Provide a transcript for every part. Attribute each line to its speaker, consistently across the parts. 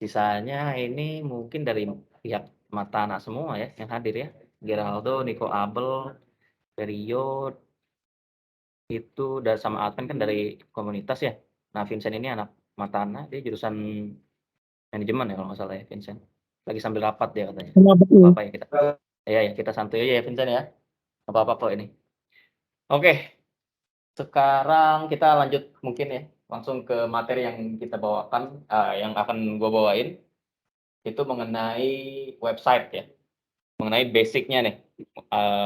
Speaker 1: Sisanya ini mungkin dari pihak Matana semua ya yang hadir ya. Geraldo, Nico Abel, Rio, itu sama Adven kan dari komunitas ya. Nah, Vincent ini anak Matana, dia jurusan manajemen ya kalau nggak salah ya Vincent. Lagi sambil rapat dia katanya.
Speaker 2: Sama
Speaker 1: Nggak
Speaker 2: betul.
Speaker 1: apa-apa ya kita. Iya ya, kita santuy aja ya Vincent ya. Nggak apa-apa kok ini. Oke, sekarang kita lanjut mungkin ya, langsung ke materi yang kita bawakan, yang akan gua bawain, itu mengenai website ya. Mengenai basic-nya nih,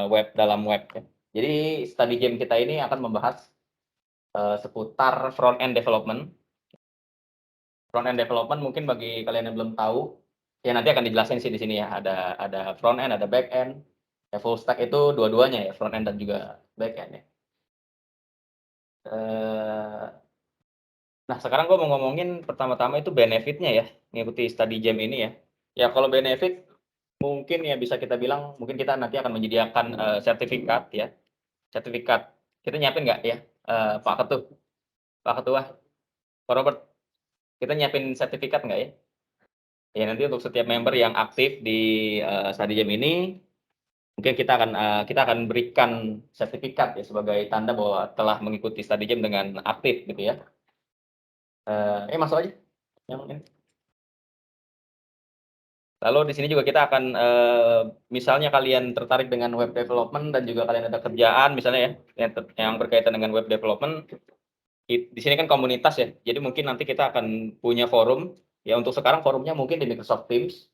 Speaker 1: web dalam web ya. Jadi study game kita ini akan membahas, seputar front end development. Front end development mungkin bagi kalian yang belum tahu, ya nanti akan dijelasin sih di sini ya, ada front end, ada back end. Ya full stack itu dua-duanya ya, front end dan juga back end ya. Nah sekarang gue mau ngomongin pertama-tama itu benefit-nya ya, mengikuti study jam ini ya. Ya kalau benefit, mungkin ya bisa kita bilang, mungkin kita nanti akan menyediakan, sertifikat ya. Sertifikat, kita nyiapin nggak ya, Pak Pak Ketua, Pak Robert, kita nyiapin sertifikat nggak ya? Ya nanti untuk setiap member yang aktif di, study jam ini, mungkin kita akan berikan sertifikat ya sebagai tanda bahwa telah mengikuti study jam dengan aktif gitu ya. Masuk aja yang ini. Lalu di sini juga kita akan, misalnya kalian tertarik dengan web development dan juga kalian ada kerjaan misalnya ya, yang berkaitan dengan web development, di sini kan komunitas ya, jadi mungkin nanti kita akan punya forum, ya untuk sekarang forumnya mungkin di Microsoft Teams.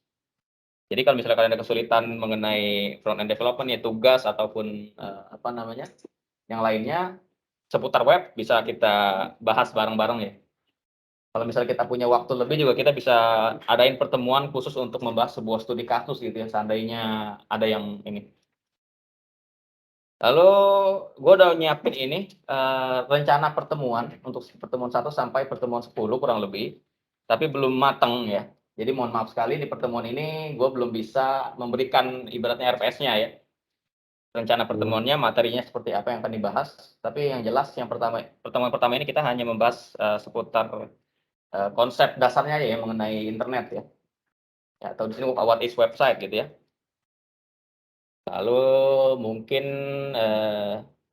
Speaker 1: Jadi kalau misalnya kalian ada kesulitan mengenai front end development ya tugas ataupun, apa namanya, yang lainnya seputar web bisa kita bahas bareng-bareng ya. Kalau misalnya kita punya waktu lebih juga kita bisa adain pertemuan khusus untuk membahas sebuah studi kasus gitu ya, seandainya ada yang ini. Lalu gue udah nyiapin ini, rencana pertemuan untuk pertemuan 1 sampai pertemuan 10 kurang lebih, tapi belum mateng ya. Jadi mohon maaf sekali di pertemuan ini gue belum bisa memberikan ibaratnya RPS-nya ya. Rencana pertemuannya, materinya seperti apa yang akan dibahas, tapi yang jelas yang pertemuan pertama ini kita hanya membahas, seputar, konsep dasarnya aja ya mengenai internet ya. Ya atau di sini what is website gitu ya. Lalu mungkin,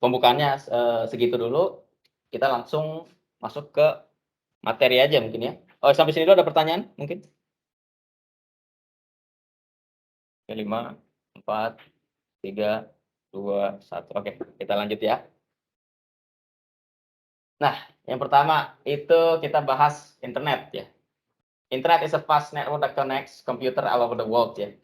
Speaker 1: pembukaannya, segitu dulu, kita langsung masuk ke materi aja mungkin ya. Oh sampai sini dulu ada pertanyaan mungkin? Oke 5, 4, 3, 2, 1, oke kita lanjut ya. Nah yang pertama itu kita bahas internet ya. Internet is a fast network that connects computer all over the world ya.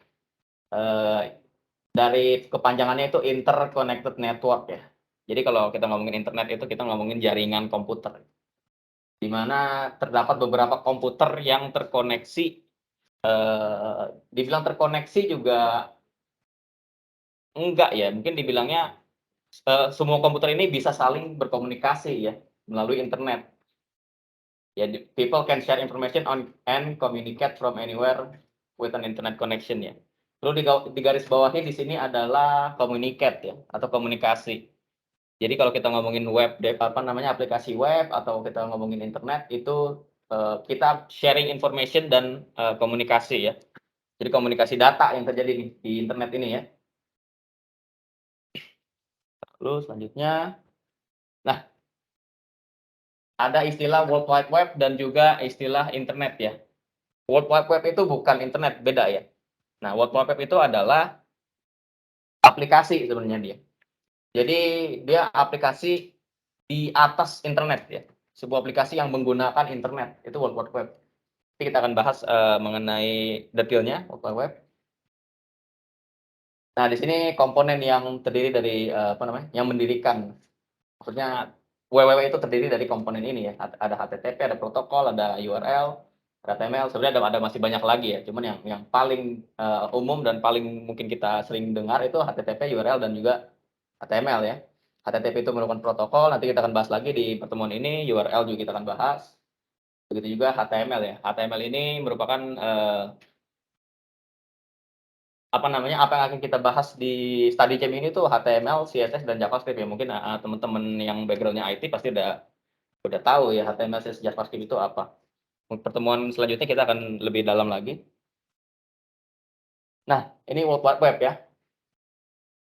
Speaker 1: Dari kepanjangannya itu interconnected network ya. Jadi kalau kita ngomongin internet itu kita ngomongin jaringan komputer. Di mana terdapat beberapa komputer yang terkoneksi, dibilang terkoneksi juga enggak ya, mungkin dibilangnya, semua komputer ini bisa saling berkomunikasi ya, melalui internet. Ya, people can share information on and communicate from anywhere with an internet connection ya. Perlu digaris bawahi di sini adalah communicate ya, atau komunikasi. Jadi kalau kita ngomongin aplikasi web atau kita ngomongin internet itu, kita sharing information dan, komunikasi ya. Jadi komunikasi data yang terjadi di internet ini ya. Lalu selanjutnya, nah ada istilah World Wide Web dan juga istilah internet ya. World Wide Web itu bukan internet, beda ya. Nah, World Wide Web itu adalah aplikasi sebenarnya dia. Jadi dia aplikasi di atas internet ya. Sebuah aplikasi yang menggunakan internet, itu World Wide Web. Nanti kita akan bahas, mengenai detailnya World Wide Web. Nah, di sini komponen yang terdiri dari, yang mendirikan, maksudnya WWW itu terdiri dari komponen ini ya, ada HTTP, ada protokol, ada URL, ada HTML, sebenarnya ada masih banyak lagi ya, cuman yang paling, umum dan paling mungkin kita sering dengar itu HTTP, URL, dan juga HTML ya. HTTP itu merupakan protokol, nanti kita akan bahas lagi di pertemuan ini, URL juga kita akan bahas, begitu juga HTML ya. HTML ini merupakan, apa yang akan kita bahas di study jam ini tuh HTML, CSS, dan JavaScript ya. Mungkin, teman-teman yang background-nya IT pasti udah tahu ya HTML, CSS, JavaScript itu apa. pertemuan selanjutnya kita akan lebih dalam lagi. Nah, ini World Wide Web ya.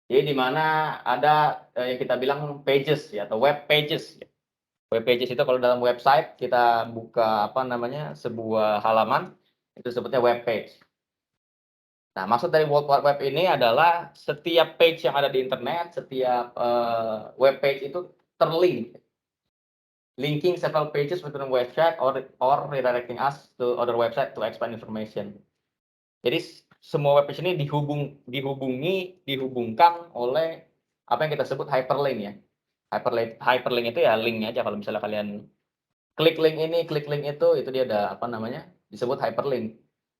Speaker 1: Jadi di mana ada, yang kita bilang pages ya atau web pages. Web pages itu kalau dalam website kita buka apa namanya, sebuah halaman, itu sebutnya web page. Nah, maksud dari World Wide Web ini adalah setiap page yang ada di internet, setiap, web page itu terlink, linking several pages within a website or redirecting us to other website to expand information. Jadi semua web page ini dihubungkan oleh apa yang kita sebut hyperlink ya. Hyperlink itu ya link aja kalau misalnya kalian klik link ini, klik link itu dia ada apa namanya, disebut hyperlink.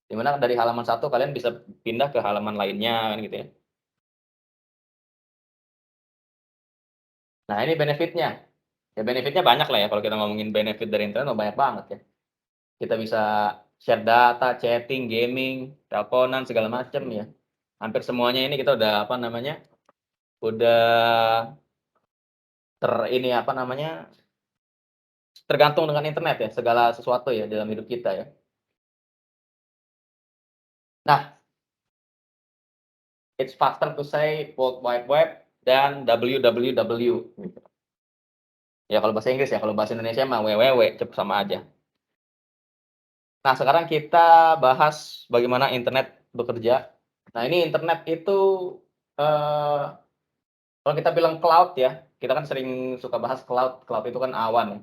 Speaker 1: Di mana dari halaman satu kalian bisa pindah ke halaman lainnya kan gitu ya. Nah ini benefitnya. Ya benefitnya banyak lah ya kalau kita ngomongin benefit dari internet banyak banget ya. Kita bisa share data, chatting, gaming, teleponan segala macam ya. Hampir semuanya ini kita udah apa namanya, udah ini apa namanya, tergantung dengan internet ya, segala sesuatu ya dalam hidup kita ya. Nah, it's faster to say World Wide Web dan www gitu. Ya kalau bahasa Inggris ya, kalau bahasa Indonesia mah www, cepet sama aja. Nah, sekarang kita bahas bagaimana internet bekerja. Nah, ini internet itu, eee, kalau kita bilang cloud ya, kita kan sering suka bahas cloud, cloud itu kan awan ya.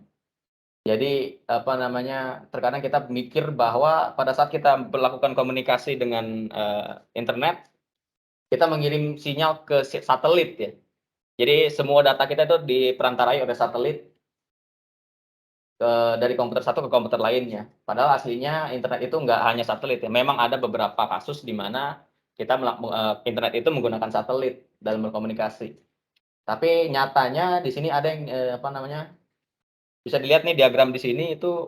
Speaker 1: Jadi, apa namanya, terkadang kita mikir bahwa pada saat kita melakukan komunikasi dengan, internet, kita mengirim sinyal ke satelit ya. Jadi semua data kita itu diperantarai oleh satelit dari komputer satu ke komputer lainnya. Padahal aslinya internet itu nggak hanya satelit ya, memang ada beberapa kasus di mana kita internet itu menggunakan satelit dalam berkomunikasi. Tapi nyatanya di sini ada yang, apa namanya, bisa dilihat nih diagram di sini itu,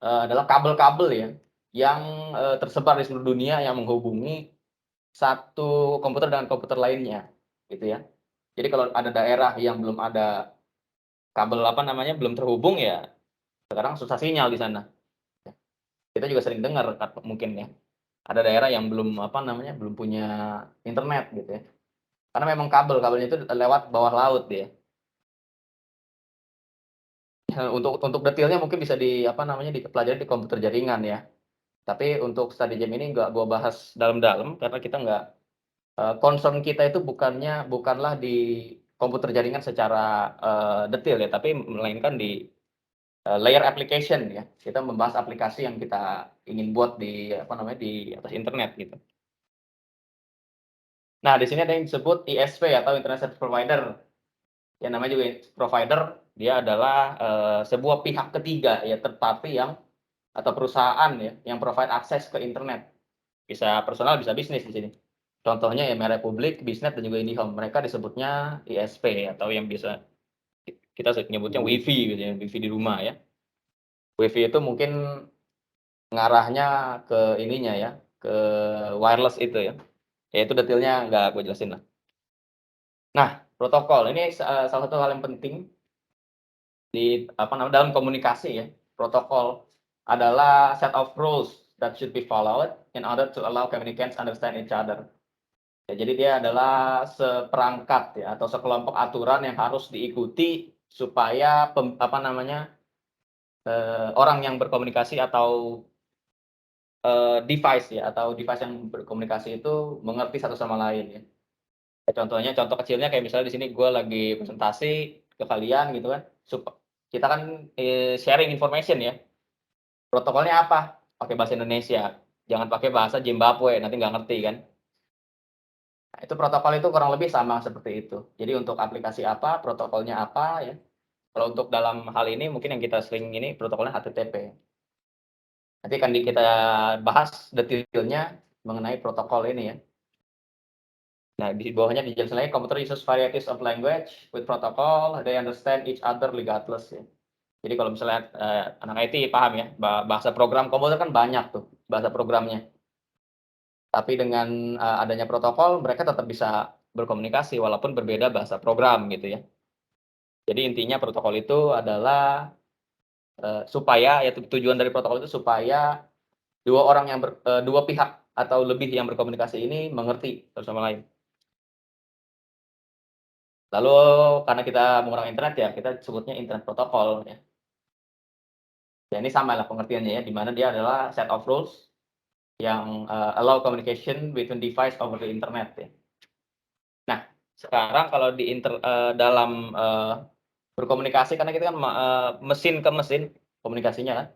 Speaker 1: adalah kabel-kabel ya, yang, tersebar di seluruh dunia yang menghubungi satu komputer dengan komputer lainnya, gitu ya. Jadi kalau ada daerah yang belum ada kabel, apa namanya, belum terhubung ya sekarang susah sinyal di sana. Kita juga sering dengar mungkin ya, ada daerah yang belum, apa namanya, belum punya internet gitu ya. Karena memang kabelnya itu lewat bawah laut dia. Untuk detailnya mungkin bisa apa namanya, dipelajari di komputer jaringan ya. Tapi untuk study jam ini nggak gua bahas dalam-dalam karena kita nggak, concern kita itu bukanlah di komputer jaringan secara, detail ya, tapi melainkan di, layer application ya. Kita membahas aplikasi yang kita ingin buat di, apa namanya, di atas internet gitu. Nah, di sini ada yang disebut ISP atau Internet Service Provider. Yang namanya juga provider, dia adalah, sebuah pihak ketiga ya, third party yang atau perusahaan ya, yang provide akses ke internet. Bisa personal, bisa bisnis di sini. Contohnya ya merek publik, Bisnet, dan juga IndiHome. Mereka disebutnya ISP atau yang bisa kita nyebutnya WiFi gitu ya, WiFi di rumah ya. WiFi itu mungkin ngarahnya ke ininya ya, ke wireless itu ya. Ya itu detailnya nggak gue jelasin lah. Nah, protokol ini salah satu hal yang penting di apa namanya, dalam komunikasi ya. Protokol adalah set of rules that should be followed in order to allow communicants understand each other. Ya, jadi dia adalah seperangkat ya atau sekelompok aturan yang harus diikuti supaya apa namanya, orang yang berkomunikasi atau, device ya atau device yang berkomunikasi itu mengerti satu sama lain ya. Contohnya, contoh kecilnya kayak misalnya di sini gue lagi presentasi ke kalian gitu kan, kita kan, sharing information ya, protokolnya apa? Pakai bahasa Indonesia, jangan pakai bahasa Zimbabwe, nanti nggak ngerti kan. Nah, itu protokol itu kurang lebih sama seperti itu. Jadi untuk aplikasi apa, protokolnya apa ya. Kalau untuk dalam hal ini mungkin yang kita sering ini protokolnya HTTP. Nanti akan kita bahas detailnya mengenai protokol ini ya. Nah, di bawahnya dijelasin lagi, computer uses varieties of language with protocol, they understand each other regardless ya. Jadi kalau misalnya, anak IT paham ya, bahasa program komputer kan banyak tuh bahasa programnya. Tapi dengan, adanya protokol mereka tetap bisa berkomunikasi walaupun berbeda bahasa program gitu ya. Jadi intinya protokol itu adalah supaya ya tujuan dari protokol itu supaya dua pihak atau lebih yang berkomunikasi ini mengerti satu sama lain. Lalu karena kita menggunakan internet ya, kita sebutnya internet protokol ya. Ya ini sama lah pengertiannya ya, di mana dia adalah set of rules yang, allow communication between device over the internet ya. Nah, sekarang kalau dalam, berkomunikasi karena kita kan mesin ke mesin komunikasinya kan.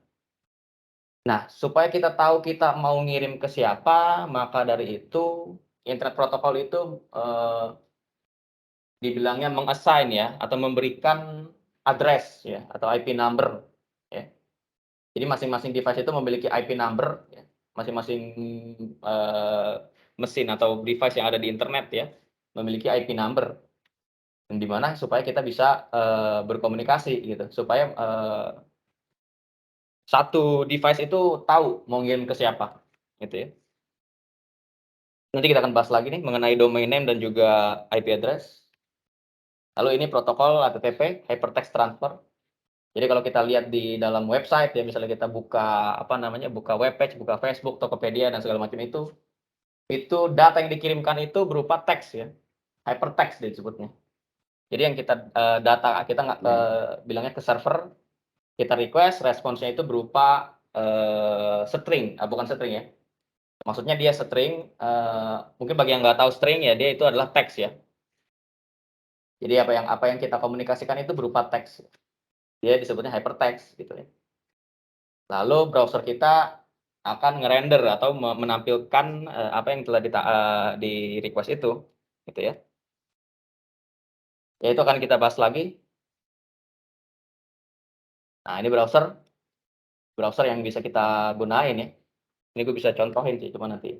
Speaker 1: Nah, supaya kita tahu kita mau ngirim ke siapa, maka dari itu internet protokol itu, dibilangnya meng-assign ya, atau memberikan address ya, atau IP number ya. Jadi masing-masing device itu memiliki IP number ya, masing-masing, eee, mesin atau device yang ada di internet ya, memiliki IP number. Yang di mana supaya kita bisa, berkomunikasi gitu, supaya, satu device itu tahu mau ngirim ke siapa, gitu ya. Nanti kita akan bahas lagi nih mengenai domain name dan juga IP address. Lalu ini protokol HTTP, Hypertext Transfer. Jadi kalau kita lihat di dalam website ya, misalnya kita buka, apa namanya, buka webpage, buka Facebook, Tokopedia, dan segala macam itu data yang dikirimkan itu berupa teks ya, hypertext disebutnya. Jadi yang data kita nggak bilangnya ke server, kita request, responsnya itu berupa, string, bukan string ya, maksudnya dia string, mungkin bagi yang nggak tahu string ya, dia itu adalah teks ya. Jadi apa yang kita komunikasikan itu berupa teks, dia disebutnya hypertext gitu ya. Lalu browser kita akan ngerender atau menampilkan, apa yang telah di-request itu, gitu ya. Ya itu akan kita bahas lagi. Nah ini browser yang bisa kita gunain ya. Ini gue bisa contohin sih, cuma nanti.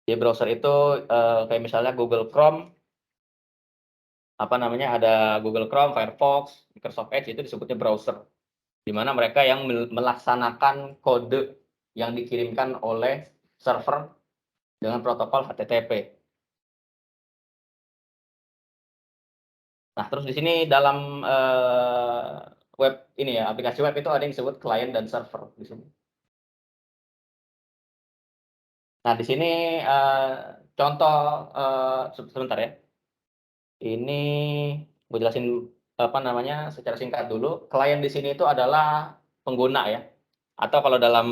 Speaker 1: Di browser itu, kayak misalnya Google Chrome, apa namanya, ada Google Chrome, Firefox, Microsoft Edge itu disebutnya browser. Di mana mereka yang melaksanakan kode yang dikirimkan oleh server dengan protokol HTTP. Nah, terus di sini dalam, web ini ya, aplikasi web itu ada yang disebut client dan server di sini. Nah, di sini, contoh, sebentar ya. Ini gue jelasin, apa namanya, secara singkat dulu. Klien di sini itu adalah pengguna ya, atau kalau dalam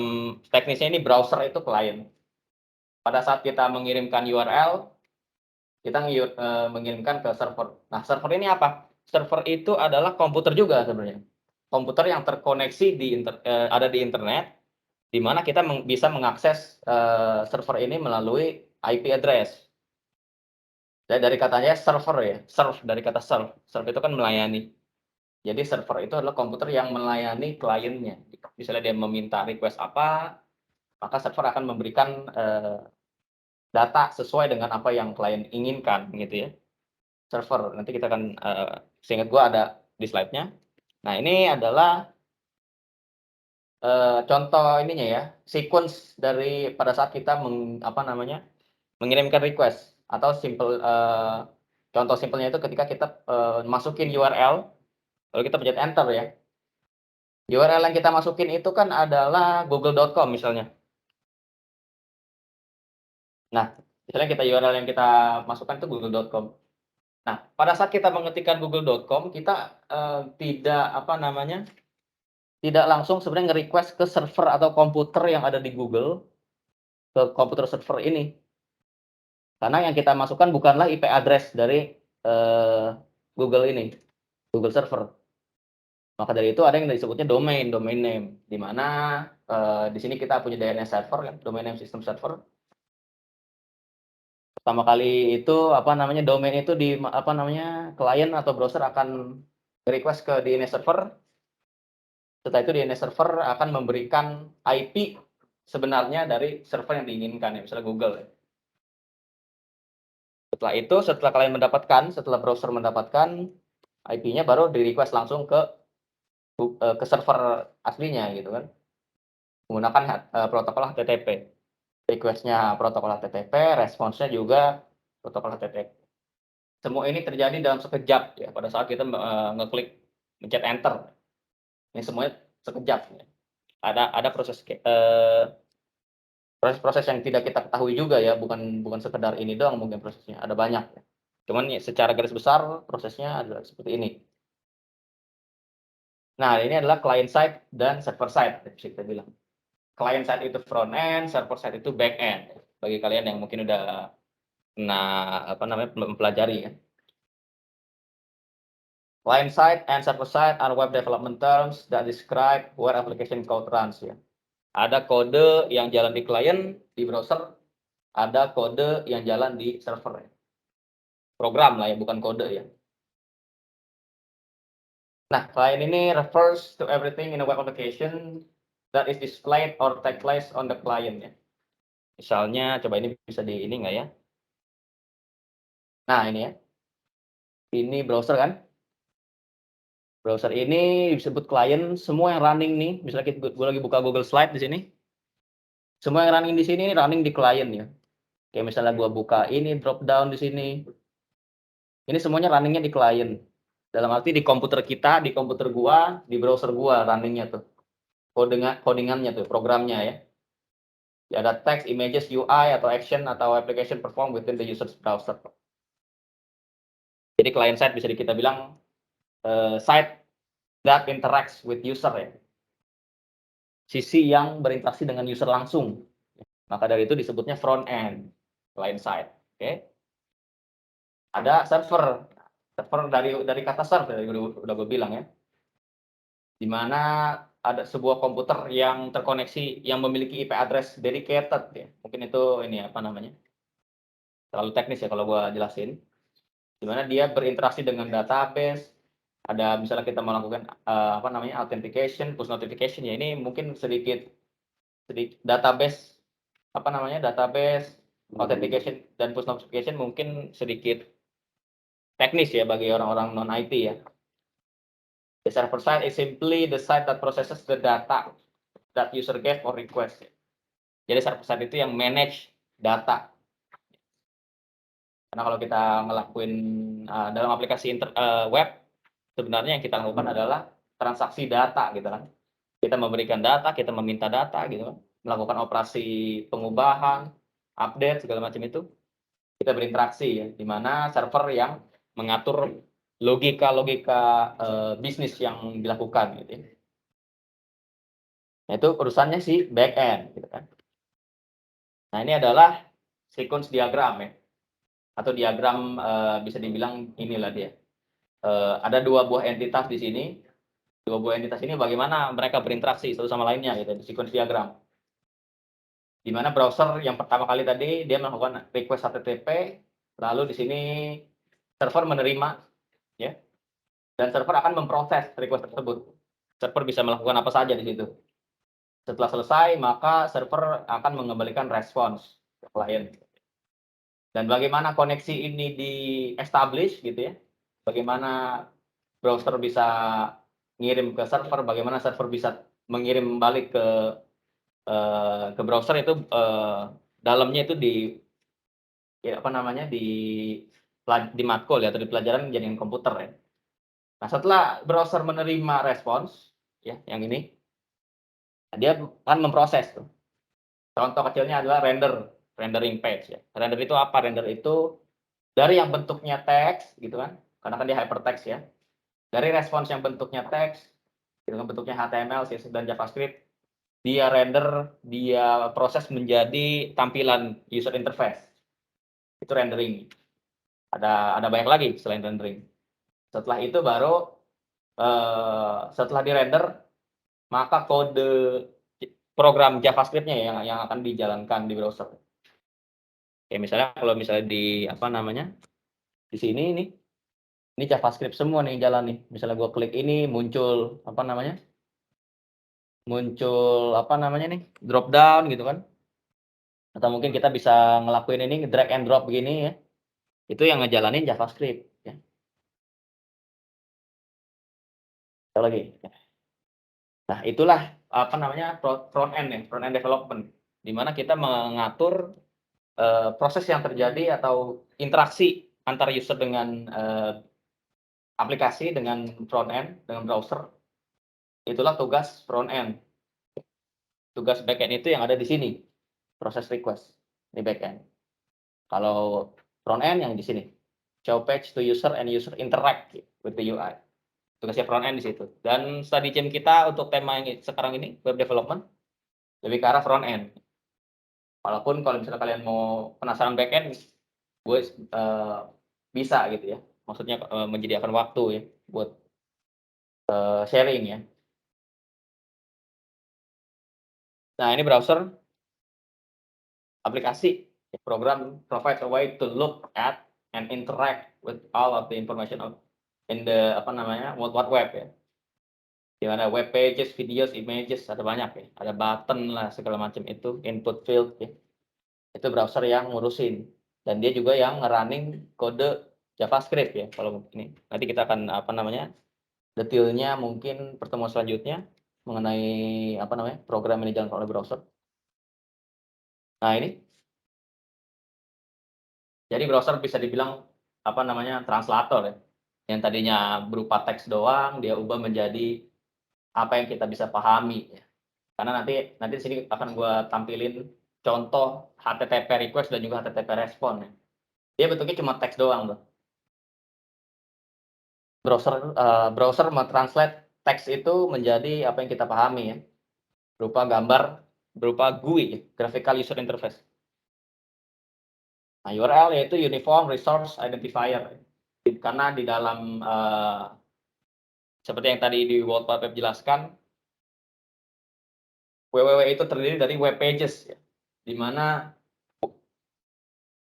Speaker 1: teknisnya ini browser itu klien. Pada saat kita mengirimkan URL, kita mengirimkan ke server. Nah, server ini apa? Server itu adalah komputer juga sebenarnya. Komputer yang terkoneksi ada di internet, di mana kita bisa mengakses, server ini melalui IP address. Dari katanya server ya, serve dari kata serve. Serve itu kan melayani. Jadi server itu adalah komputer yang melayani kliennya. Misalnya dia meminta request apa, maka server akan memberikan, data sesuai dengan apa yang klien inginkan gitu ya. Server, nanti kita akan, seingat gua ada di slide-nya. Nah ini adalah, contoh ininya ya, sequence dari pada saat kita apa namanya, mengirimkan request atau contoh simpelnya itu ketika kita, masukin URL, lalu kita pencet enter ya. URL yang kita masukin itu kan adalah google.com misalnya. Nah, misalnya URL yang kita masukkan itu google.com. Nah, pada saat kita mengetikkan google.com, kita, tidak apa namanya, tidak langsung sebenarnya nge-request ke server atau komputer yang ada di Google, ke komputer server ini. Karena yang kita masukkan bukanlah IP address dari, Google ini, Google server. Maka dari itu ada yang disebutnya domain name, di mana, di sini kita punya DNS server kan, domain name system server. Pertama kali itu, apa namanya, domain itu apa namanya, klien atau browser akan request ke DNS server. Setelah itu DNS server akan memberikan IP sebenarnya dari server yang diinginkan ya, misalnya Google ya. Setelah kalian setelah browser mendapatkan IP-nya baru di-request langsung ke server aslinya gitu kan, menggunakan protokol HTTP. Request-nya protokol HTTP, responsnya juga protokol HTTP. Semua ini terjadi dalam sekejap ya, pada saat kita, ngeklik, mencet enter. Ini semuanya sekejap ya. Ada proses-proses yang tidak kita ketahui juga ya, bukan sekedar ini doang mungkin prosesnya, ada banyak ya. Cuman ya secara garis besar prosesnya adalah seperti ini. Nah, ini adalah client side dan server side bisa kita bilang. Client side itu front end, server side itu back end. Bagi kalian yang mungkin udah pernah mempelajari ya. Client side and server side are web development terms that describe where application code runs ya. Ada kode yang jalan di client, di browser, ada kode yang jalan di server ya. Program lah ya, bukan kode ya. Nah, client ini refers to everything in a web application that is displayed or take place on the client ya. Misalnya, coba ini bisa di ini nggak ya? Nah, ini ya. Ini browser kan? Browser ini disebut client, semua yang running nih, misalnya gue lagi buka Google Slide di sini. Semua yang running di sini running di client ya. Kayak misalnya gue buka ini drop down di sini. Ini semuanya runningnya di client. Dalam arti di komputer kita, di komputer gua, di browser gua runningnya tuh. Codingannya tuh, programnya ya. Ya ada text, images, UI atau action atau application perform within the user's browser. Jadi client side bisa kita bilang side that interacts with user ya. Sisi yang berinteraksi dengan user langsung. Maka dari itu disebutnya front end, client side. Oke. Ada server. Server dari kata server udah gue bilang ya. Di mana ada sebuah komputer yang terkoneksi yang memiliki IP address dedicated ya. Mungkin itu ini apa namanya? Terlalu teknis ya kalau gua jelasin. Di mana dia berinteraksi dengan database, ada misalnya kita melakukan authentication, push notification ya. Ini mungkin sedikit database database authentication dan push notification mungkin sedikit teknis ya bagi orang-orang non IT ya. The server side is simply the side that processes the data that user gave or request. Jadi server side itu yang manage data. Karena kalau kita ngelakuin dalam aplikasi web, sebenarnya yang kita lakukan adalah transaksi data gitu kan. Kita memberikan data, kita meminta data gitu kan. Melakukan operasi pengubahan, update segala macam itu. Kita berinteraksi ya, di mana server yang mengatur logika bisnis yang dilakukan gitu ya. Nah, itu urusannya si back end gitu kan. Nah, ini adalah sequence diagram ya. Atau diagram bisa dibilang inilah dia. Ada dua buah entitas di sini. Dua buah entitas ini bagaimana mereka berinteraksi satu sama lainnya gitu di sequence diagram. Di mana browser yang pertama kali tadi dia melakukan request HTTP, lalu di sini server menerima ya. Dan server akan memproses request tersebut. Server bisa melakukan apa saja di situ. Setelah selesai, maka server akan mengembalikan respons ke klien. Dan bagaimana koneksi ini di-establish gitu ya. Bagaimana browser bisa ngirim ke server, bagaimana server bisa mengirim balik ke browser itu dalamnya itu di matkul ya atau di pelajaran jaringan komputer ya. Nah, setelah browser menerima respons ya yang ini, dia akan memproses tuh. Contoh kecilnya adalah rendering page ya. Render itu apa? Render itu dari yang bentuknya teks gitu kan, karena kan dia hypertext ya. Dari respons yang bentuknya teks, dengan bentuknya HTML, CSS dan JavaScript, dia render, dia proses menjadi tampilan user interface. Itu rendering. Ada banyak lagi selain rendering. Setelah itu baru setelah dirender, maka kode program JavaScript-nya yang akan dijalankan di browser. Kayak misalnya kalau misalnya di sini ini JavaScript semua nih jalan nih. Misalnya gue klik ini muncul drop down gitu kan. Atau mungkin kita bisa ngelakuin ini drag and drop begini ya. Itu yang ngejalanin JavaScript ya. Lagi. Nah, itulah front end development, di mana kita mengatur proses yang terjadi atau interaksi antara user dengan aplikasi, dengan front end, dengan browser. Itulah tugas front end. Tugas back end itu yang ada di sini, proses request di back end. Kalau front end yang di sini, show page to user and user interact with the UI. Tugasnya front end di situ. Dan study team kita untuk tema yang sekarang ini, web development, lebih ke arah front end. Walaupun kalau misalnya kalian mau penasaran back end, gue bisa gitu ya. Maksudnya menyediakan waktu ya buat sharing ya. Nah, ini browser aplikasi program provides a way to look at and interact with all of the information in the World Wide Web ya. Di mana web pages, videos, images ada banyak ya. Ada button lah segala macam itu, input field ya. Itu browser yang ngurusin dan dia juga yang nge-running kode JavaScript ya kalau ini. Nanti kita akan detailnya mungkin pertemuan selanjutnya mengenai program yang dijalankan oleh browser. Nah, ini. Jadi browser bisa dibilang translator ya. Yang tadinya berupa teks doang dia ubah menjadi apa yang kita bisa pahami ya. Karena nanti di sini akan gua tampilin contoh HTTP request dan juga HTTP respon ya. Dia bentuknya cuma teks doang tuh. Browser men-translate teks itu menjadi apa yang kita pahami ya. Berupa gambar, berupa GUI, Graphical User Interface. Nah, URL yaitu Uniform Resource Identifier. Karena di dalam seperti yang tadi di World Wide Web jelaskan, www itu terdiri dari web pages ya. Di mana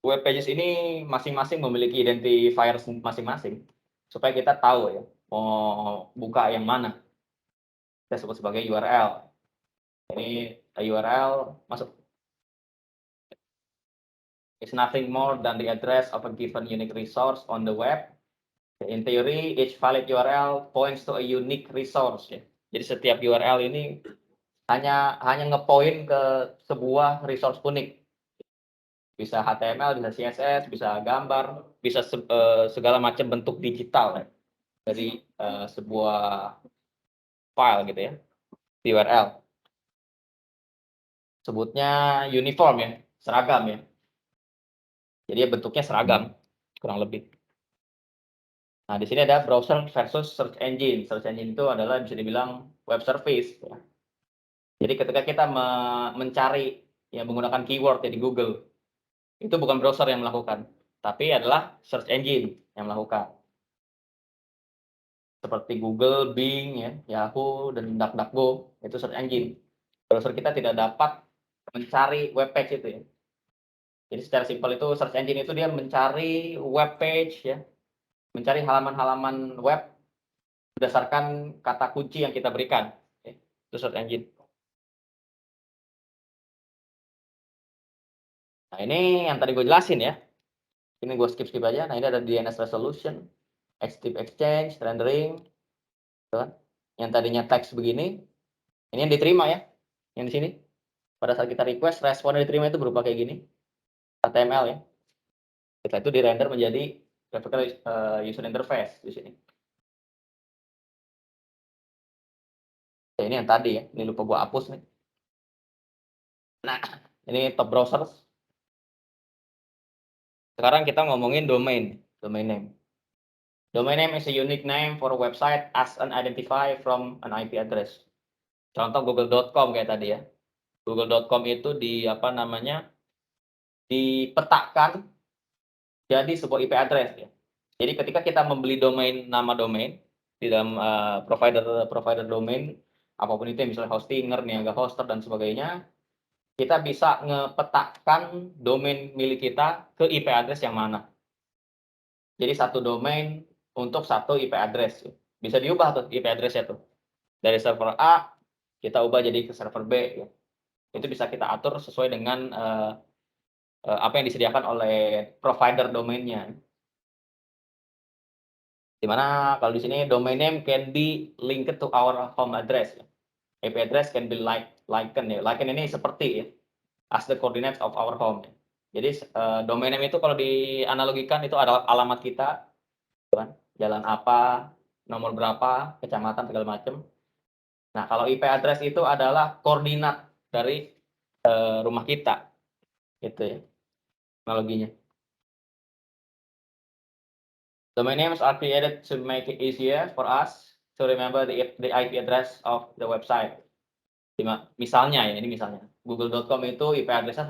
Speaker 1: web pages ini masing-masing memiliki identifier masing-masing supaya kita tahu ya mau buka yang mana. Kita sebut sebagai URL. Ini URL masuk is nothing more than the address of a given unique resource on the web. In theory, each valid URL points to a unique resource ya. Jadi setiap URL ini hanya ngepoint ke sebuah resource unik. Bisa HTML, bisa CSS, bisa gambar, bisa segala macam bentuk digital ya, dari sebuah file gitu ya, di URL. Sebutnya uniform ya, seragam ya. Jadi bentuknya seragam, kurang lebih. Nah, di sini ada browser versus search engine. Search engine itu adalah bisa dibilang web service ya. Jadi ketika kita mencari ya menggunakan keyword ya di Google, itu bukan browser yang melakukan, tapi adalah search engine yang melakukan. Seperti Google, Bing, ya, Yahoo, dan DuckDuckGo, itu search engine. Browser kita tidak dapat mencari web page itu ya. Jadi secara simpel itu search engine itu dia mencari web page ya, mencari halaman-halaman web berdasarkan kata kunci yang kita berikan. Ya. Itu search engine. Nah, ini yang tadi gue jelasin ya. Ini gue skip aja. Nah, ini ada DNS resolution, active exchange, rendering, gitu kan. Yang tadinya teks begini, ini yang diterima ya, yang di sini. Pada saat kita request, respon yang diterima itu berupa kayak gini, HTML ya. Setelah itu di-render menjadi graphical user interface di sini. Ya, ini yang tadi ya, ini lupa gua hapus nih. Nah, ini top browsers. Sekarang kita ngomongin domain name. Domain name is a unique name for a website as an identifier from an IP address. Contoh google.com kayak tadi ya. Google.com itu dipetakan jadi sebuah IP address ya. Jadi ketika kita membeli nama domain di dalam provider domain apapun itu, misalnya hostinger, niaga hoster dan sebagainya, kita bisa ngepetakan domain milik kita ke IP address yang mana. Jadi satu domain untuk satu IP address. Bisa diubah tuh IP address-nya tuh. Dari server A kita ubah jadi ke server B ya. Itu bisa kita atur sesuai dengan apa yang disediakan oleh provider domainnya. Di mana kalau di sini domain name can be linked to our home address. IP address can be likened ya. Likened ini seperti ya, as the coordinates of our home. Jadi domain name itu kalau dianalogikan itu adalah alamat kita, kan? Jalan apa, nomor berapa, kecamatan segala macam. Nah, kalau IP address itu adalah koordinat dari rumah kita, gitu ya, analoginya. Domain names are created to make it easier for us to remember the IP address of the website. Misalnya ya, ini misalnya, google.com itu IP address-nya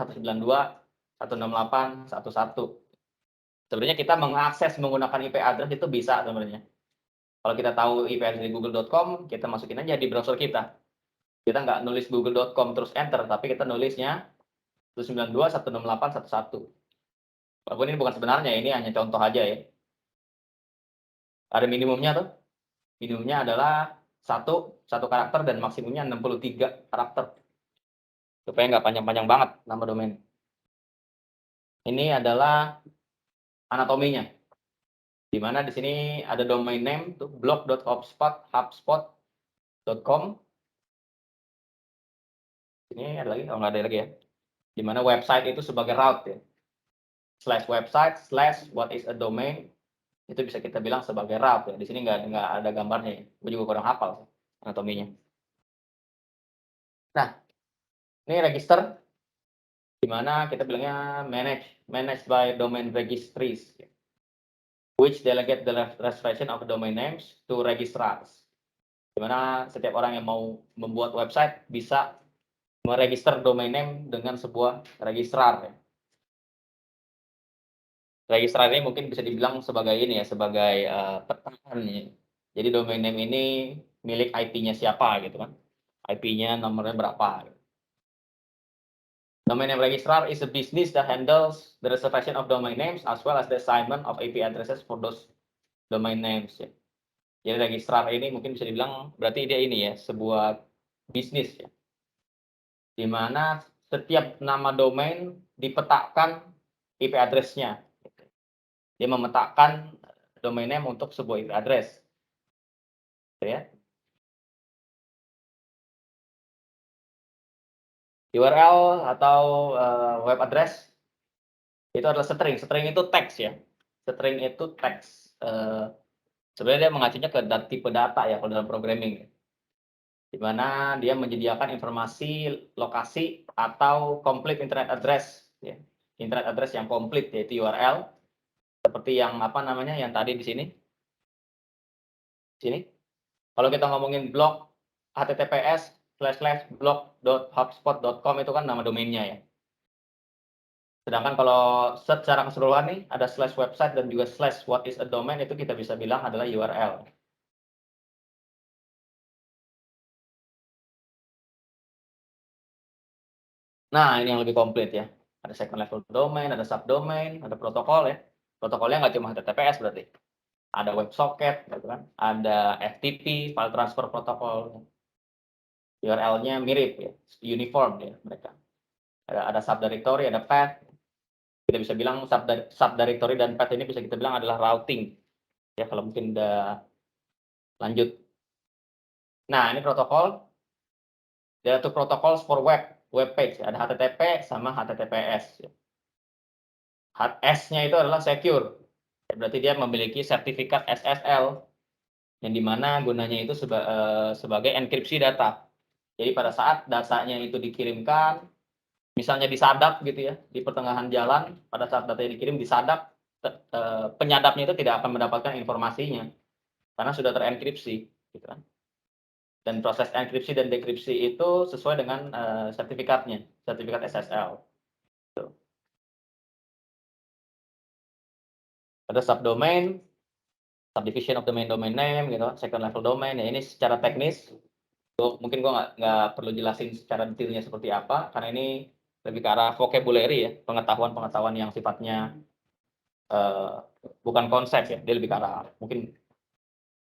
Speaker 1: 192.168.1.1. Sebenarnya kita mengakses menggunakan IP address itu bisa sebenarnya. Kalau kita tahu IP address di google.com, kita masukin aja di browser kita. Kita nggak nulis google.com terus enter, tapi kita nulisnya 192.168.1.1. Walaupun ini bukan sebenarnya, ini hanya contoh aja ya. Ada minimumnya tuh. Minimumnya adalah satu karakter dan maksimumnya 63 karakter. Supaya nggak panjang-panjang banget nama domain. Ini adalah anatominya. Di mana di sini ada domain name tuh blog.hubspot.com. Ini ada lagi, nggak ada lagi ya. Di mana website itu sebagai route ya. /website /what is a domain itu bisa kita bilang sebagai route ya. Di sini nggak ada gambarnya ya. Gue juga kurang hafal sih anatominya. Nah, ini register di mana kita bilangnya managed by domain registries, which delegate the registration of domain names to registrars. Di mana setiap orang yang mau membuat website bisa meregister domain name dengan sebuah registrar. Ya. Registrar ini mungkin bisa dibilang sebagai ini ya, sebagai petahan ya. Jadi domain name ini milik IP-nya siapa gitu kan. IP-nya nomornya berapa. Gitu. Domain name registrar is a business that handles the reservation of domain names as well as the assignment of IP addresses for those domain names. Ya. Jadi registrar ini mungkin bisa dibilang berarti dia ini ya, sebuah bisnis ya. Di mana setiap nama domain dipetakan IP address-nya. Dia memetakan domain name untuk sebuah IP address. Gitu ya. URL atau web address itu adalah string. String itu teks ya. String itu teks. Sebenarnya dia mengacunya ke tipe data ya kalau dalam programming. Di mana dia menyediakan informasi lokasi atau complete internet address. Ya. Internet address yang komplit yaitu URL. Seperti yang apa namanya yang tadi di sini. Sini. Kalau kita ngomongin blog https://blog.hubspot.com itu kan nama domainnya ya. Sedangkan kalau secara keseluruhan nih ada /website dan juga /what is a domain itu kita bisa bilang adalah URL. Nah, ini yang lebih komplit ya. Ada second level domain, ada subdomain, ada protokol ya. Protokolnya nggak cuma HTTPS berarti. Ada WebSocket, gitu kan. Ada FTP, file transfer protocol. URL-nya mirip ya, uniform ya mereka. Ada subdirectory, ada path. Kita bisa bilang subdirectory dan path ini bisa kita bilang adalah routing. Ya, kalau mungkin udah lanjut. Nah, ini protokol. There are two protocols for web page. Ada HTTP sama HTTPS. S-nya itu adalah secure. Berarti dia memiliki sertifikat SSL yang dimana gunanya itu sebagai enkripsi data. Jadi pada saat datanya itu dikirimkan, misalnya disadap gitu ya, di pertengahan jalan, pada saat datanya dikirim disadap, penyadapnya itu tidak akan mendapatkan informasinya karena sudah terenkripsi, gitu kan. Dan proses enkripsi dan dekripsi itu sesuai dengan sertifikatnya, sertifikat SSL. Gitu. Ada subdomain, subdivision of domain name, gitu, second level domain. Ya ini secara teknis, mungkin gua nggak perlu jelasin secara detailnya seperti apa, karena ini lebih ke arah vocabulary ya, pengetahuan yang sifatnya bukan konsep ya, dia lebih ke arah mungkin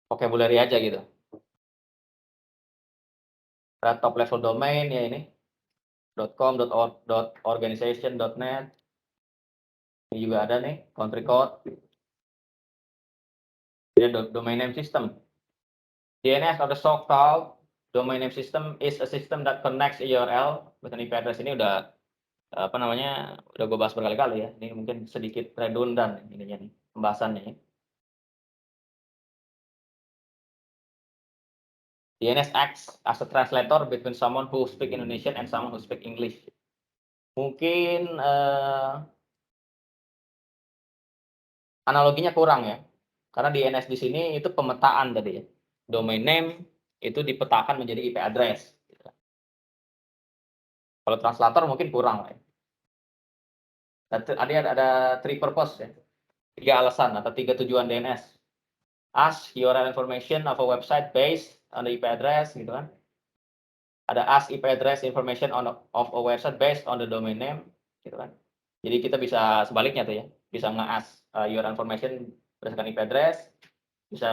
Speaker 1: vocabulary aja gitu. Top level domain ya ini .com, .organization, .net. Ini juga ada nih country code. Ini domain name system. DNS atau so-called domain name system is a system that connects a URL with an IP address. Ini udah apa namanya udah gue bahas berkali-kali ya. Ini mungkin sedikit redundan ininya nih pembahasannya. DNS acts as a translator between someone who speak Indonesian and someone who speak English. Mungkin, analoginya kurang ya, karena DNS di sini itu pemetaan tadi ya. Domain name itu dipetakan menjadi IP address, gitu. Kalau translator mungkin kurang lah ya. Ada 3 purpose ya, 3 alasan atau 3 tujuan DNS. Ask URL information of a website based on the IP address gitu kan. Ada ask IP address information of a website based on the domain name gitu kan. Jadi kita bisa sebaliknya tuh ya, bisa nge-ask, URL information berdasarkan IP address, bisa,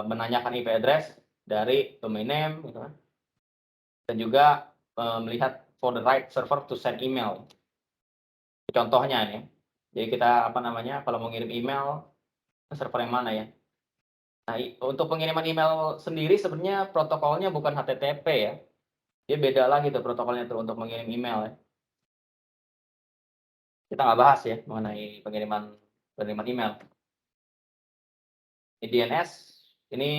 Speaker 1: menanyakan IP address dari domain name gitu kan. Dan juga, melihat for the right server to send email. Contohnya ya, jadi kita apa namanya, kalau mau ngirim email ke server yang mana ya. Nah, untuk pengiriman email sendiri sebenarnya protokolnya bukan HTTP ya, dia beda lagi tuh protokolnya tuh untuk mengirim email ya. Kita nggak bahas ya mengenai pengiriman email. Di DNS ini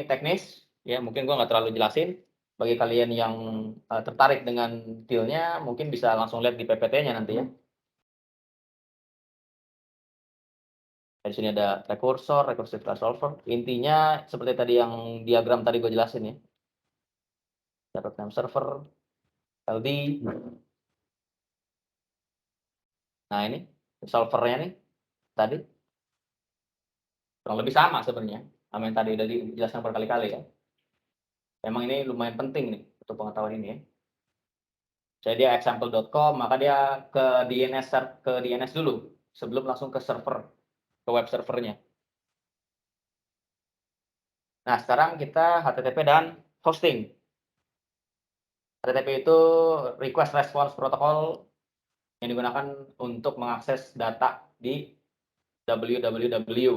Speaker 1: teknis ya, mungkin gua nggak terlalu jelasin. Bagi kalian yang, tertarik dengan detailnya mungkin bisa langsung lihat di PPT-nya nanti ya. Di sini ada rekursor, recursive file solver. Intinya seperti tadi yang diagram tadi gue jelasin ya. Dapat name server, LD. Nah ini solvernya nih tadi kurang lebih sama sebenarnya sama yang tadi udah dijelaskan berkali-kali ya. Memang ini lumayan penting nih untuk pengetahuan ini ya. Jadi dia example.com, maka dia ke DNS dulu sebelum langsung ke server, ke web servernya. Nah, sekarang kita HTTP dan hosting. HTTP itu request response protocol yang digunakan untuk mengakses data di www.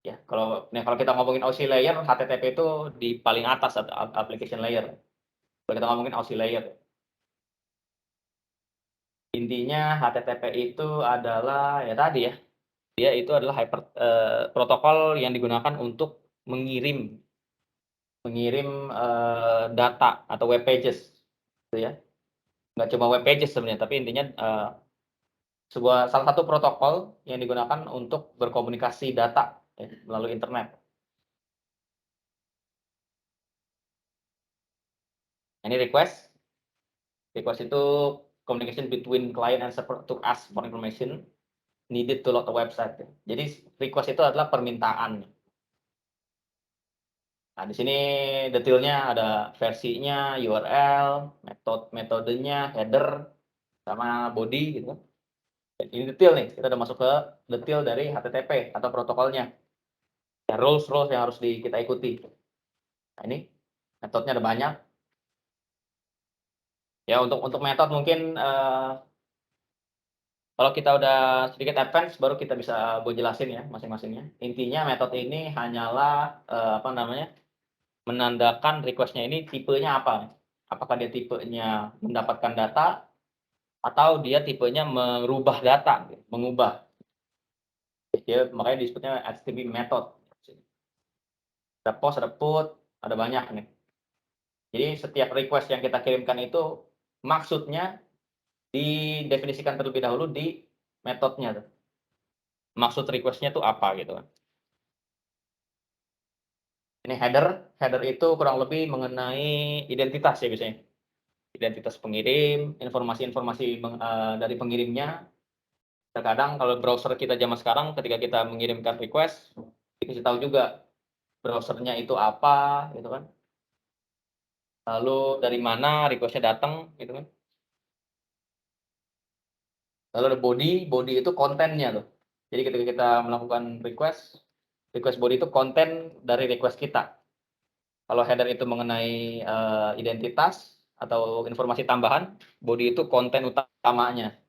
Speaker 1: Ya, kalau kita ngomongin OSI layer, HTTP itu di paling atas application layer. Kalau kita ngomongin OSI layer. Intinya HTTP itu adalah ya tadi ya, dia itu adalah protokol yang digunakan untuk mengirim data atau web pages gitu ya. Nggak cuma web pages sebenarnya, tapi intinya, salah satu protokol yang digunakan untuk berkomunikasi data ya, melalui internet. Ini request. Request itu communication between client and server to ask for information needed to load the website. Jadi request itu adalah permintaan. Nah, di sini detailnya ada versinya, URL, metodenya, header, sama body gitu kan. Ini detail nih, kita udah masuk ke detail dari HTTP atau protokolnya. Ya, rules yang harus kita ikuti. Nah, ini metodenya ada banyak. Ya, untuk metode mungkin, kalau kita udah sedikit advance baru kita bisa gue jelasin ya masing-masingnya. Intinya metode ini hanyalah, apa namanya, menandakan request-nya ini tipenya apa. Apakah dia tipenya mendapatkan data atau dia tipenya merubah data, mengubah. Dia makanya disebutnya HTTP method. Ada post, ada put, ada banyak nih. Jadi setiap request yang kita kirimkan itu maksudnya didefinisikan terlebih dahulu di metodenya tuh. Maksud request-nya tuh apa gitu kan. Ini header itu kurang lebih mengenai identitas ya biasanya. Identitas pengirim, informasi-informasi dari pengirimnya. Terkadang kalau browser kita zaman sekarang ketika kita mengirimkan request, dikasih tahu juga browsernya itu apa gitu kan. Lalu dari mana request-nya datang gitu kan. Lalu ada body itu kontennya tuh. Jadi ketika kita melakukan request body itu konten dari request kita. Kalau header itu mengenai, identitas atau informasi tambahan, body itu konten utamanya.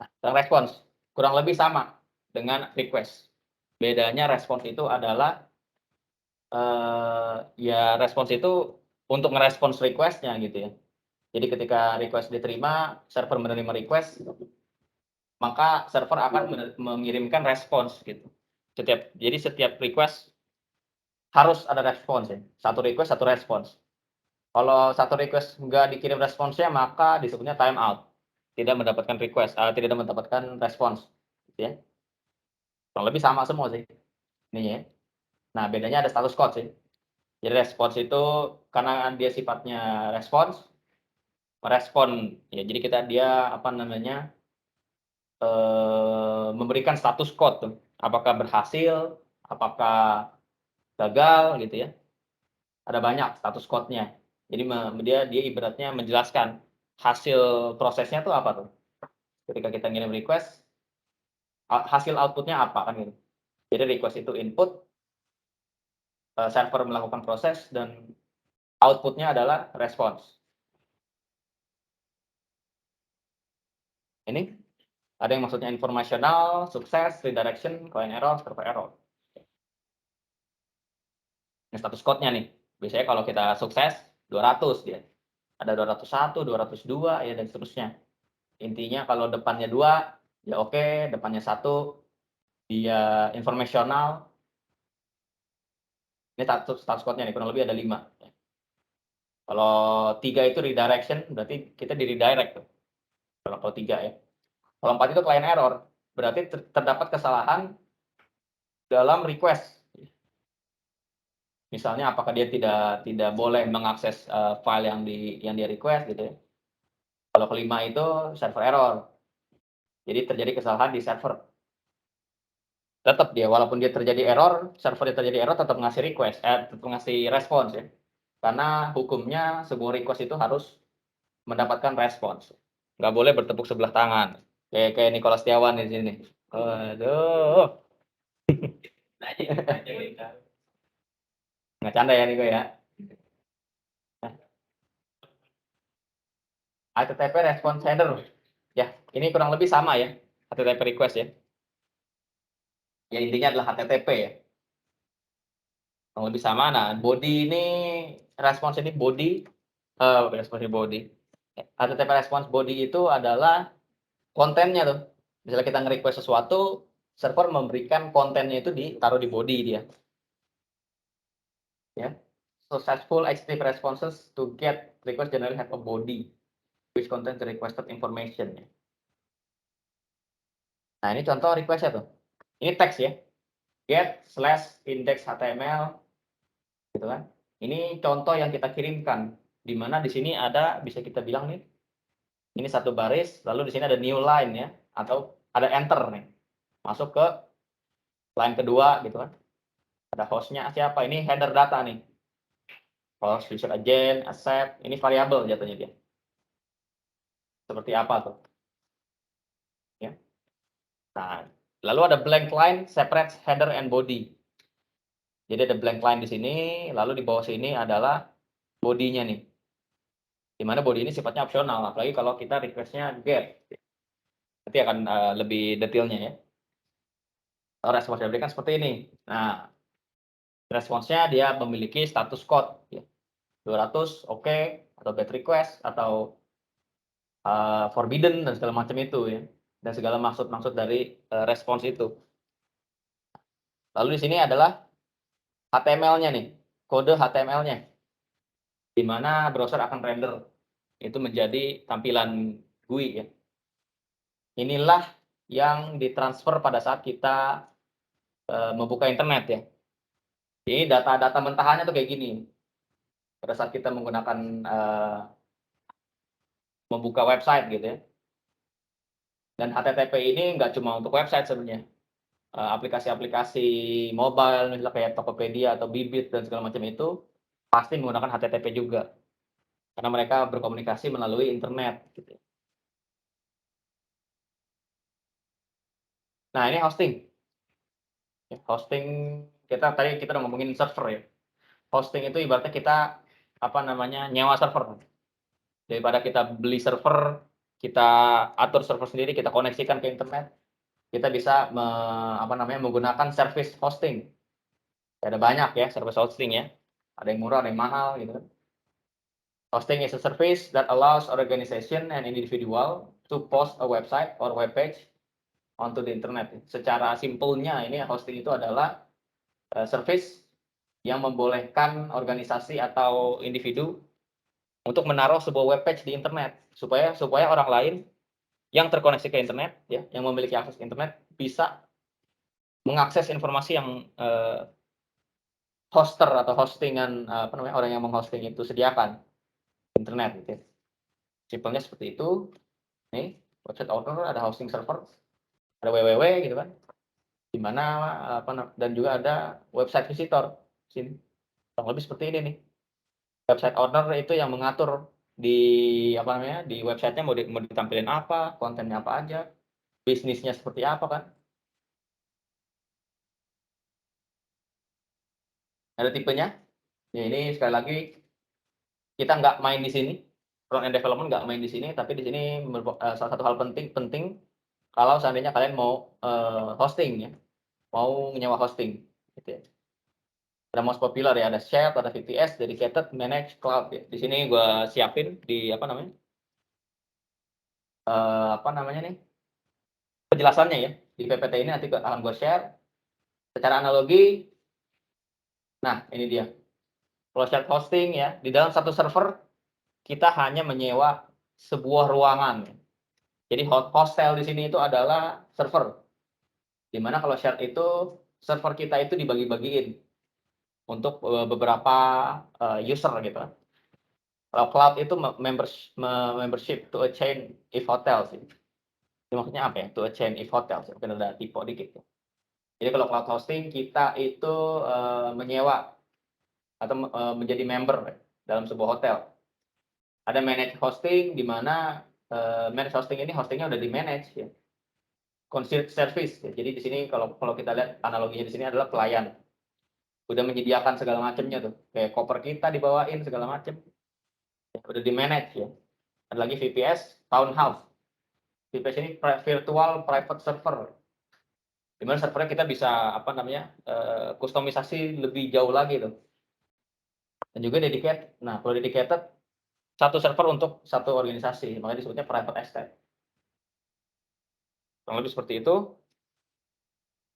Speaker 1: Nah, respons kurang lebih sama dengan request. Bedanya respons itu adalah, ya respons itu untuk ngerespons request-nya gitu ya. Jadi ketika request diterima, server menerima request, maka server akan mengirimkan respons gitu. Jadi setiap request harus ada respons ya. Satu request, satu respons. Kalau satu request nggak dikirim responsnya, maka disebutnya time out. Tidak mendapatkan tidak mendapatkan respons, gitu ya. Kurang lebih sama semua sih, ininya ya. Nah, bedanya ada status code sih. Jadi respons itu karena dia sifatnya respons, merespon ya. Jadi dia memberikan status code tuh. Apakah berhasil, apakah gagal gitu ya. Ada banyak status code-nya. Jadi dia ibaratnya menjelaskan hasil prosesnya tuh apa tuh. Ketika kita ngirim request, hasil output-nya apa kan gitu. Jadi request itu input, server melakukan proses dan output-nya adalah response. Ini ada yang maksudnya informasional, sukses, redirection, client error, server error. Ini status code-nya nih. Biasanya kalau kita sukses 200 dia. Ada 201, 202 ya dan seterusnya. Intinya kalau depannya 2 ya oke, depannya 1 dia informasional. Ini status code-nya nih kurang lebih ada 5. Kalau 3 itu redirection berarti kita di-redirect tuh. Kalau 3 ya. Kalau 4 itu client error, berarti terdapat kesalahan dalam request. Misalnya apakah dia tidak boleh mengakses, file yang dia request gitu ya. Kalau kelima itu server error. Jadi terjadi kesalahan di server. Tetap dia walaupun dia terjadi error, server terjadi error tetap ngasih tetap ngasih respons ya. Karena hukumnya sebuah request itu harus mendapatkan respons. Nggak boleh bertepuk sebelah tangan. Kayak Nicholas Setiawan di sini. Aduh. Nggak canda ya Niko ya. HTTP response header. Ya, ini kurang lebih sama ya. HTTP request ya. Ya intinya adalah HTTP ya. Kurang lebih sama. Nah, body ini response ini body HTTP response body itu adalah kontennya tuh. Misalnya kita nge-request sesuatu, server memberikan kontennya itu ditaruh di body dia. Ya. Successful HTTP responses to get request generally have a body which contains the requested information. Nah, ini contoh request-nya tuh. Ini teks ya. Get/index.html gitu kan. Ini contoh yang kita kirimkan di mana di sini ada bisa kita bilang nih. Ini satu baris, lalu di sini ada new line ya atau ada enter nih. Masuk ke line kedua gitu kan. Ada host-nya siapa? Ini header data nih. Host, user agent, accept, ini variabel jatuhnya dia. Seperti apa tuh? Ya. Nah, lalu ada blank line separates header and body. Jadi ada blank line di sini, lalu di bawah sini adalah body-nya nih. Di mana body ini sifatnya opsional, apalagi kalau kita request-nya get. Nanti akan lebih detailnya ya. Kalau respons yang diberikan seperti ini. Nah, responsnya dia memiliki status code. Ya. 200 oke, atau bad request, atau forbidden, dan segala macam itu ya. Dan segala maksud-maksud dari respons itu. Lalu di sini adalah HTML-nya nih, kode HTML-nya. Di mana browser akan render itu menjadi tampilan GUI ya. Inilah yang ditransfer pada saat kita membuka internet ya. Jadi data-data mentahannya tuh kayak gini. Pada saat kita menggunakan membuka website gitu ya. Dan HTTP ini nggak cuma untuk website sebenarnya. Aplikasi-aplikasi mobile misalnya kayak Tokopedia atau Bibit dan segala macam itu pasti menggunakan HTTP juga. Karena mereka berkomunikasi melalui internet gitu. Nah, ini hosting. Hosting tadi kita udah ngomongin server ya. Hosting itu ibaratnya kita nyewa server. Daripada kita beli server, kita atur server sendiri, kita koneksikan ke internet, kita bisa menggunakan service hosting. Ada banyak ya service hosting ya. Ada yang murah, ada yang mahal gitu kan. Hosting is a service that allows organization and individual to post a website or web page onto the internet. Secara simpelnya ini hosting itu adalah service yang membolehkan organisasi atau individu untuk menaruh sebuah web page di internet supaya orang lain yang terkoneksi ke internet ya, yang memiliki akses ke internet bisa mengakses informasi yang hoster atau hostingan orang yang menghosting itu sediakan internet gitu ya. Simpelnya seperti itu. Nih, website owner ada hosting server, ada www gitu kan. Di mana dan juga ada website visitor. Sini. Kurang lebih seperti ini nih. Website owner itu yang mengatur di di websitenya mau ditampilin apa, kontennya apa aja, bisnisnya seperti apa kan. Ada tipenya. Ya ini sekali lagi kita nggak main di sini, front end development nggak main di sini, tapi di sini salah satu hal penting kalau seandainya kalian mau hosting ya, mau nyewa hosting, gitu ya. Ada most popular ya, ada shared, ada VPS, dedicated, managed, cloud ya. Di sini gue siapin di nih penjelasannya ya di PPT ini nanti akan gue share secara analogi. Nah ini dia. Kalau shared hosting ya, di dalam satu server kita hanya menyewa sebuah ruangan. Jadi hostel di sini itu adalah server. Dimana kalau shared itu server kita itu dibagi-bagiin untuk beberapa user gitu. Kalau cloud itu membership to a chain if hotel sih. Ini maksudnya apa ya? To a chain if hotel sih. Mungkin ada typo dikit ya. Jadi kalau cloud hosting kita itu menyewa atau menjadi member dalam sebuah hotel. Ada managed hosting di mana managed hosting ini hostingnya udah di manage ya. Concierge service ya. Jadi di sini kalau kita lihat analoginya di sini adalah pelayan. Udah menyediakan segala macamnya tuh. Kayak koper kita dibawain segala macam. Ya, udah di manage ya. Ada lagi VPS, townhouse. VPS ini virtual private server. Di mana servernya kita bisa kustomisasi lebih jauh lagi tuh. Dan juga dedicated. Nah, kalau dedicated satu server untuk satu organisasi, makanya disebutnya private estate. Kurang lebih seperti itu.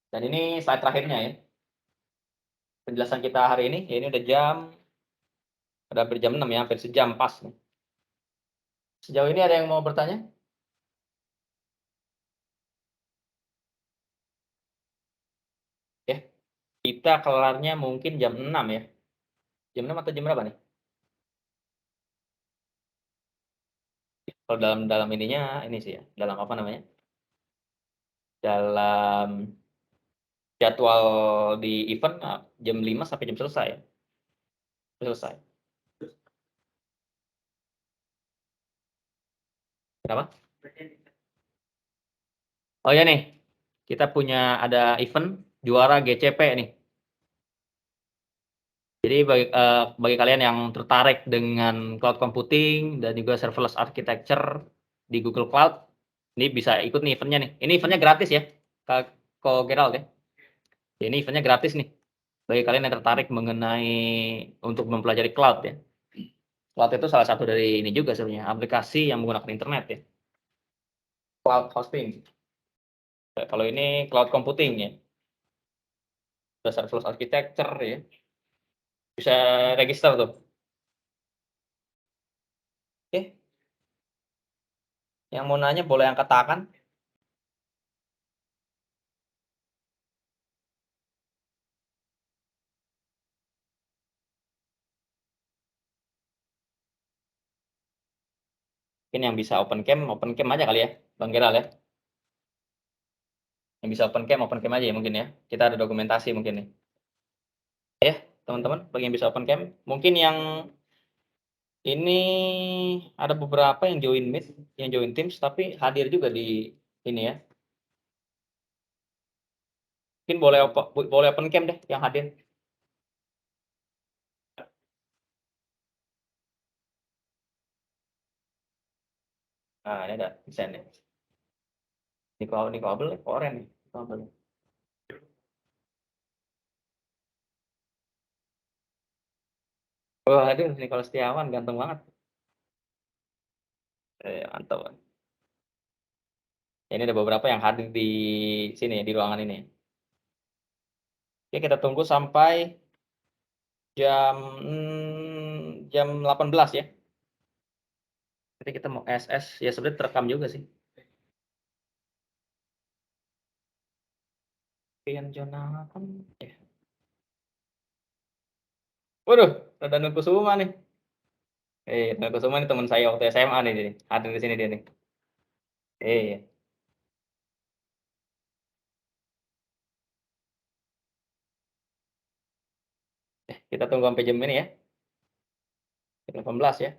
Speaker 1: Dan ini slide terakhirnya ya. Penjelasan kita hari ini, ya ini udah hampir jam 6 ya, hampir sejam pas nih. Sejauh ini ada yang mau bertanya? Ya, kita kelarnya mungkin jam 6 ya. Jam 6 atau jam berapa nih? Kalau dalam ininya ini sih ya, dalam dalam jadwal di event jam 5 sampai jam selesai ya. Selesai. Kenapa? Oh ya nih, kita punya ada event juara GCP nih. Jadi bagi kalian yang tertarik dengan cloud computing dan juga serverless architecture di Google Cloud, ini bisa ikut nih eventnya nih. Ini eventnya gratis ya, Ko Gerald ya. Ini eventnya gratis nih, bagi kalian yang tertarik mengenai untuk mempelajari cloud ya. Cloud itu salah satu dari ini juga sebenarnya, aplikasi yang menggunakan internet ya. Cloud hosting. Kalau ini cloud computing ya. Serverless architecture ya. Bisa register tuh. Oke. Yang mau nanya boleh angkat tangan. Mungkin yang bisa open cam aja kali ya, Bang Geral ya. Yang bisa open cam aja ya mungkin ya. Kita ada dokumentasi mungkin nih. Ya, teman-teman, bagi yang bisa open cam, mungkin yang ini ada beberapa yang join Meet, yang join Teams, tapi hadir juga di ini ya. Mungkin boleh open cam deh yang hadir. Nah, ini ada desain nih. Ini kabel nih, keren nih. Kabel. Oh, hadir Nicholas Setiawan, ganteng banget. Mantap. Ini ada beberapa yang hadir di sini, di ruangan ini. Oke, kita tunggu sampai jam, jam 18 ya. Nanti kita mau SS, ya sebenarnya terekam juga sih. Pian Jonathan, ya. Waduh, ada Danu Kusuma nih. Danu Kusuma nih teman saya waktu SMA nih dia, hadir di sini dia nih. Iya. Kita tunggu sampai jam ini ya, jam 18 ya.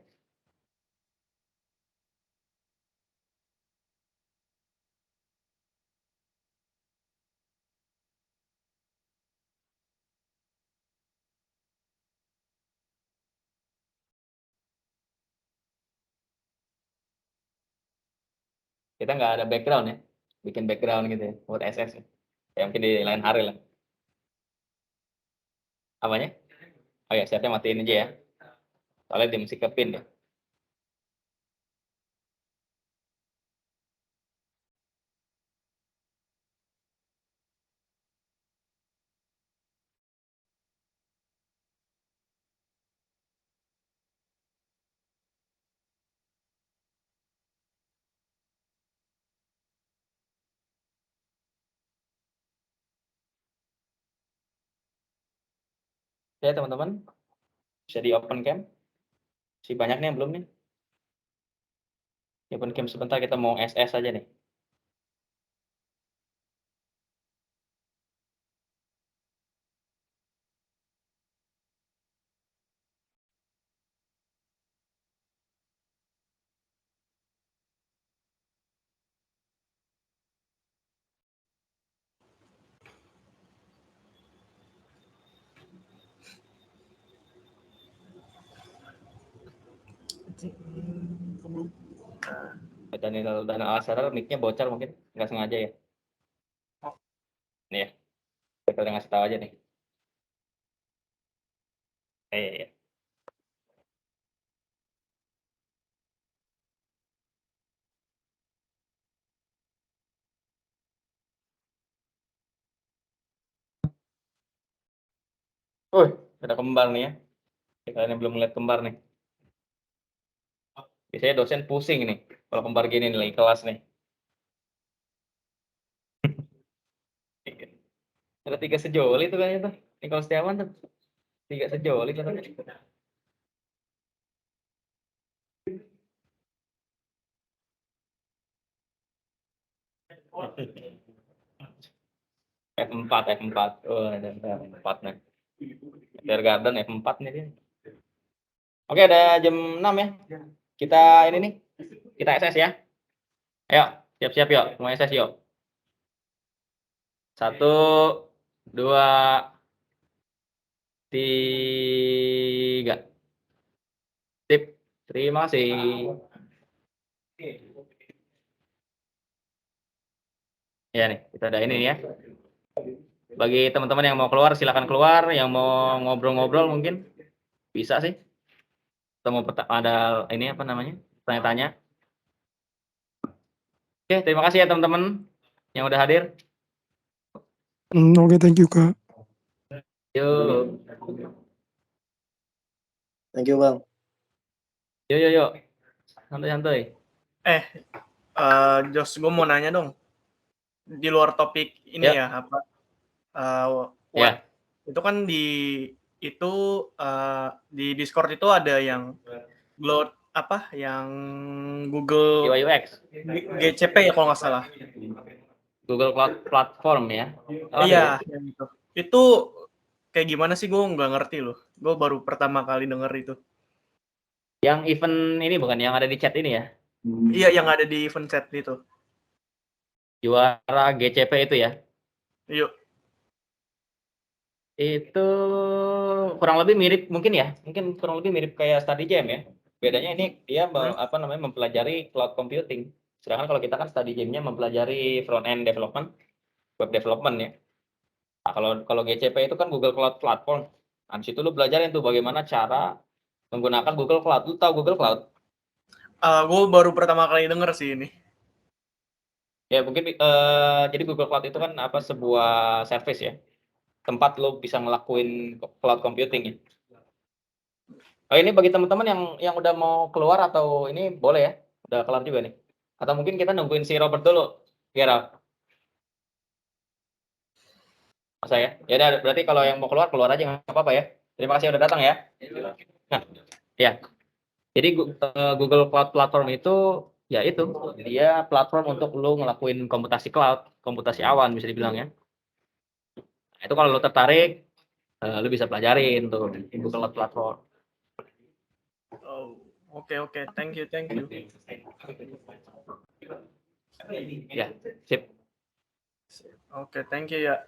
Speaker 1: Kita nggak ada background ya, bikin background gitu ya, buat SS ya. Ya mungkin di lain hari lah. Apanya? Oh ya, siapnya matiin aja ya. Soalnya dia mesti ke pin ya. Ya teman-teman, bisa di open cam. Si banyak nih yang belum nih. Di open cam sebentar, kita mau SS aja nih. Dan Alasara mic-nya bocor mungkin, nggak sengaja ya. Nih ya, kita udah ngasih tahu aja nih. Iya. Ada kembar nih ya. Kalian belum ngeliat kembar nih. Biasanya dosen pusing nih kalau kembar gini nih lagi kelas nih. Ada 3 sejoli tuh kayaknya tuh. Nicholas Setiawan tuh. 3 sejoli katanya. F4, F4. Oh, ada F4 nih. Bear Garden F4 nih dia. Oke, ada jam 6 ya. Kita ini nih. Kita SS ya. Ayo, siap-siap yuk. Mau SS yuk. 1, 2, 3. Sip. Terima kasih. Ya nih, kita ada ini ya. Bagi teman-teman yang mau keluar, silakan keluar. Yang mau ngobrol-ngobrol mungkin bisa sih. Atau mau ada ini apa namanya? Tanya-tanya. Oke, terima kasih ya teman-teman yang udah hadir.
Speaker 2: Oke, thank you, Kak.
Speaker 1: Yuk.
Speaker 3: Thank you, Bang.
Speaker 1: Yuk. Santai-santai.
Speaker 4: Jos, gue mau nanya dong. Di luar topik ini ya apa?
Speaker 1: Ya.
Speaker 4: Itu kan di Discord itu ada yang yang Google
Speaker 1: UI UX.
Speaker 4: GCP ya kalau nggak salah.
Speaker 1: Google Cloud Platform ya.
Speaker 4: Iya, yang itu. Itu kayak gimana sih, gue nggak ngerti loh. Gue baru pertama kali denger itu.
Speaker 1: Yang event ini bukan yang ada di chat ini ya?
Speaker 4: Iya, yang ada di event chat itu.
Speaker 1: Juara GCP itu ya?
Speaker 4: Yuk.
Speaker 1: Itu kurang lebih mirip mungkin ya. Mungkin kurang lebih mirip kayak Study Jam ya. Bedanya ini dia mempelajari cloud computing. Sedangkan kalau kita kan Study Jam-nya mempelajari front end development, web development ya. Nah, kalau GCP itu kan Google Cloud Platform. Nah, di situ lu belajarin tuh bagaimana cara menggunakan Google Cloud. Lu tahu Google Cloud?
Speaker 4: Gue baru pertama kali denger sih ini.
Speaker 1: Ya mungkin jadi Google Cloud itu kan apa sebuah service ya, tempat lo bisa ngelakuin cloud computing ya. Oh ini bagi teman-teman yang udah mau keluar atau ini boleh ya, udah kelar juga nih. Atau mungkin kita nungguin si Robert dulu, Gerald, masa ya? Ya udah berarti kalau yang mau keluar, keluar aja nggak apa-apa ya. Terima kasih udah datang ya. Nah, ya. Jadi Google Cloud Platform itu ya itu dia platform untuk lo ngelakuin komputasi cloud, komputasi awan bisa dibilang ya. Nah, itu kalau lo tertarik, lo bisa pelajarin tuh di Google Cloud Platform.
Speaker 4: Oh, oke. Thank you.
Speaker 1: Ya, sip.
Speaker 4: Oke, thank you ya.